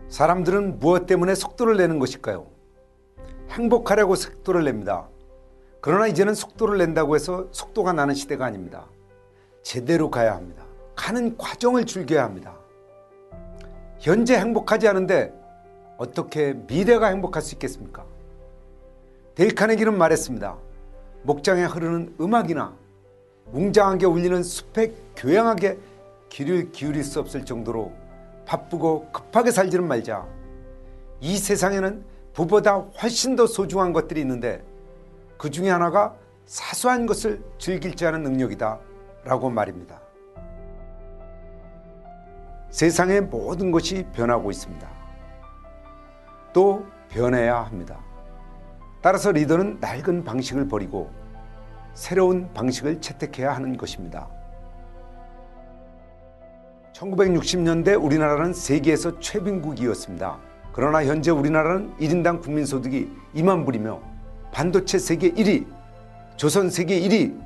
사람들은 무엇 때문에 속도를 내는 것일까요? 행복하려고 속도를 냅니다. 그러나 이제는 속도를 낸다고 해서 속도가 나는 시대가 아닙니다. 제대로 가야 합니다. 가는 과정을 즐겨야 합니다. 현재 행복하지 않은데 어떻게 미래가 행복할 수 있겠습니까? 데일 카네기는 말했습니다. 목장에 흐르는 음악이나 웅장하게 울리는 숲에 교양하게 귀를 기울일 수 없을 정도로 바쁘고 급하게 살지는 말자. 이 세상에는 부보다 훨씬 더 소중한 것들이 있는데 그 중에 하나가 사소한 것을 즐길 줄 아는 능력이다 라고 말입니다. 세상의 모든 것이 변하고 있습니다. 또 변해야 합니다. 따라서 리더는 낡은 방식을 버리고 새로운 방식을 채택해야 하는 것입니다. 1960년대 우리나라는 세계에서 최빈국이었습니다. 그러나 현재 우리나라는 1인당 국민소득이 2만 불이며 반도체 세계 1위, 조선 세계 1위,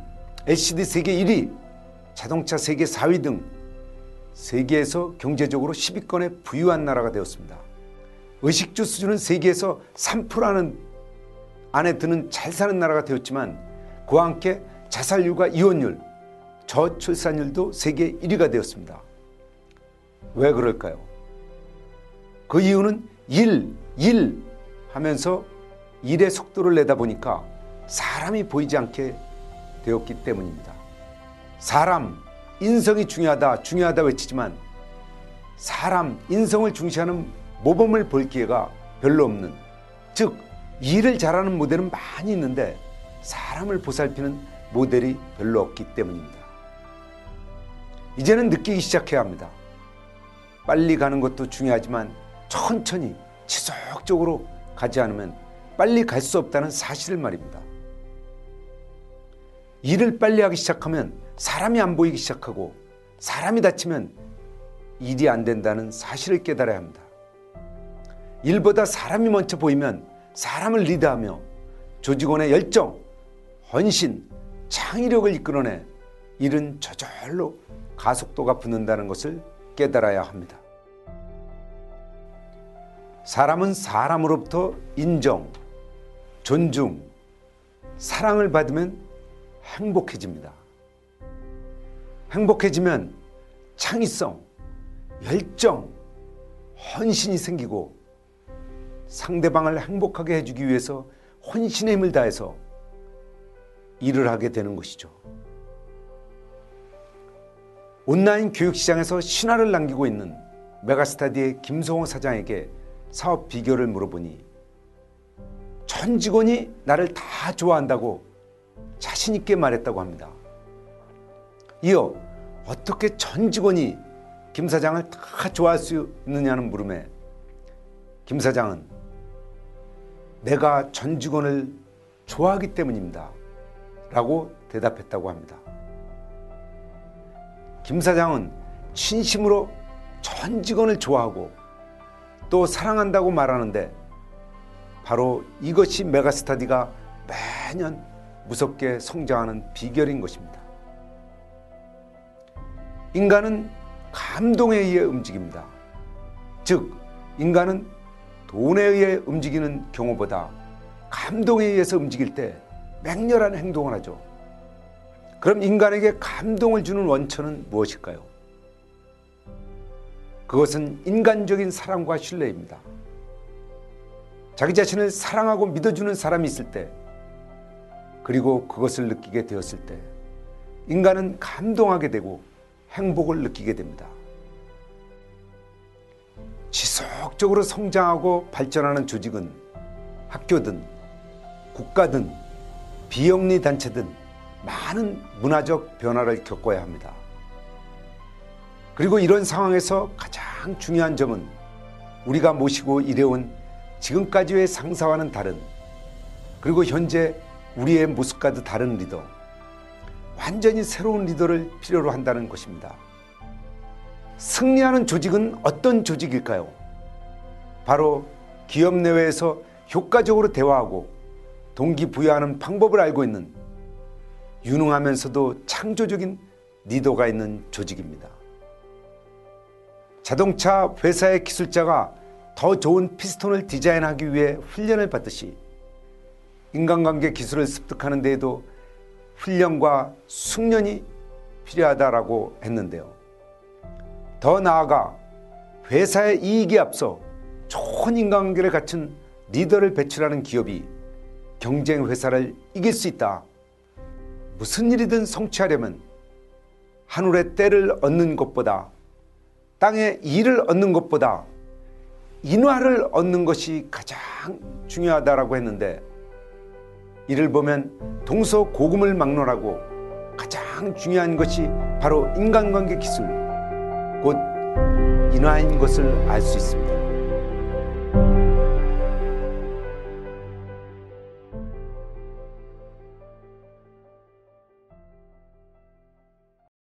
LCD 세계 1위, 자동차 세계 4위 등 세계에서 경제적으로 10위권에 부유한 나라가 되었습니다. 의식주 수준은 세계에서 3% 안에 드는 잘 사는 나라가 되었지만 그와 함께 자살률과 이혼율, 저출산율도 세계 1위가 되었습니다. 왜 그럴까요? 그 이유는 일 하면서 일의 속도를 내다 보니까 사람이 보이지 않게 되었기 때문입니다. 사람, 인성이 중요하다 외치지만 사람, 인성을 중시하는 모범을 볼 기회가 별로 없는, 즉 일을 잘하는 모델은 많이 있는데 사람을 보살피는 모델이 별로 없기 때문입니다. 이제는 느끼기 시작해야 합니다. 빨리 가는 것도 중요하지만 천천히 지속적으로 가지 않으면 빨리 갈 수 없다는 사실을 말입니다. 일을 빨리 하기 시작하면 사람이 안 보이기 시작하고 사람이 다치면 일이 안 된다는 사실을 깨달아야 합니다. 일보다 사람이 먼저 보이면 사람을 리드하며 조직원의 열정, 헌신, 창의력을 이끌어내 일은 저절로 가속도가 붙는다는 것을 깨달아야 합니다. 사람은 사람으로부터 인정, 존중, 사랑을 받으면 행복해집니다. 행복해지면 창의성, 열정, 헌신이 생기고 상대방을 행복하게 해주기 위해서 혼신의 힘을 다해서 일을 하게 되는 것이죠. 온라인 교육시장에서 신화를 남기고 있는 메가스터디의 김성호 사장에게 사업 비결을 물어보니 전 직원이 나를 다 좋아한다고 자신 있게 말했다고 합니다. 이어 어떻게 전 직원이 김 사장을 다 좋아할 수 있느냐는 물음에 김 사장은 내가 전 직원을 좋아하기 때문입니다 라고 대답했다고 합니다. 김 사장은 진심으로 전 직원을 좋아하고 또 사랑한다고 말하는데 바로 이것이 메가스터디가 매년 무섭게 성장하는 비결인 것입니다. 인간은 감동에 의해 움직입니다. 즉 인간은 돈에 의해 움직이는 경우보다 감동에 의해서 움직일 때 맹렬한 행동을 하죠. 그럼 인간에게 감동을 주는 원천은 무엇일까요? 그것은 인간적인 사랑과 신뢰입니다. 자기 자신을 사랑하고 믿어주는 사람이 있을 때, 그리고 그것을 느끼게 되었을 때 인간은 감동하게 되고 행복을 느끼게 됩니다. 지속적으로 성장하고 발전하는 조직은 학교든 국가든 비영리 단체든 많은 문화적 변화를 겪어야 합니다. 그리고 이런 상황에서 가장 중요한 점은 우리가 모시고 일해온 지금까지의 상사와는 다른, 그리고 현재 우리의 모습과도 다른 리더, 완전히 새로운 리더를 필요로 한다는 것입니다. 승리하는 조직은 어떤 조직일까요? 바로 기업 내외에서 효과적으로 대화하고 동기부여하는 방법을 알고 있는 유능하면서도 창조적인 리더가 있는 조직입니다. 자동차 회사의 기술자가 더 좋은 피스톤을 디자인하기 위해 훈련을 받듯이 인간관계 기술을 습득하는 데에도 훈련과 숙련이 필요하다라고 했는데요. 더 나아가 회사의 이익에 앞서 좋은 인간관계를 갖춘 리더를 배출하는 기업이 경쟁 회사를 이길 수 있다. 무슨 일이든 성취하려면 하늘의 때를 얻는 것보다, 땅의 일을 얻는 것보다 인화를 얻는 것이 가장 중요하다라고 했는데, 이를 보면 동서고금을 막론하고 가장 중요한 것이 바로 인간관계 기술, 곧 인화인 것을 알 수 있습니다.